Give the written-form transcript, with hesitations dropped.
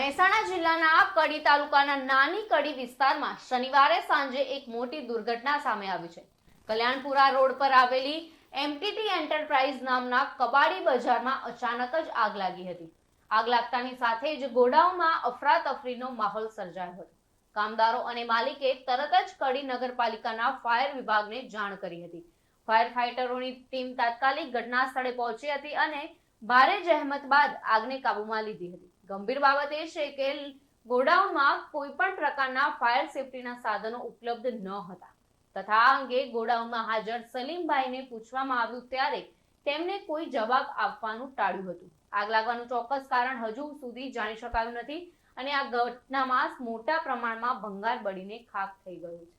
મહેસાણા જિલ્લાના કડી તાલુકાના નાની કડી વિસ્તારમાં શનિવારે સાંજે એક મોટી દુર્ઘટના સામે આવી છે. કલ્યાણપુરા રોડ પર આવેલી એમટીટી એન્ટરપ્રાઇઝ નામના કબાડી બજારમાં અચાનક જ આગ લાગી હતી. આગ લાગતાની સાથે જ ગોડાઉનમાં અફરાતફરીનો માહોલ સર્જાયો હતો. કામદારો અને માલિકે તરત જ કડી નગરપાલિકાના ફાયર વિભાગને જાણ કરી હતી. ફાયર ફાઇટરોની ટીમ તાત્કાલિક ઘટના સ્થળે પહોંચી હતી અને ભારે જહેમત બાદ આગને કાબૂમાં લીધી હતી. ગંભીર બાબત એ છે કે ગોડાઉનમાં કોઈ પણ પ્રકારના ફાયર સેફટીના સાધનો ઉપલબ્ધ ન હતા તથા આ અંગે ગોડાઉનમાં હાજર સલીમભાઈને પૂછવામાં આવ્યું ત્યારે તેમને કોઈ જવાબ આપવાનું ટાળ્યું હતું. આગ લાગવાનું ચોક્કસ કારણ હજુ સુધી જાણી શકાયું નથી અને આ ઘટનામાં મોટા પ્રમાણમાં ભંગાર બળીને ખાખ થઈ ગયું છે.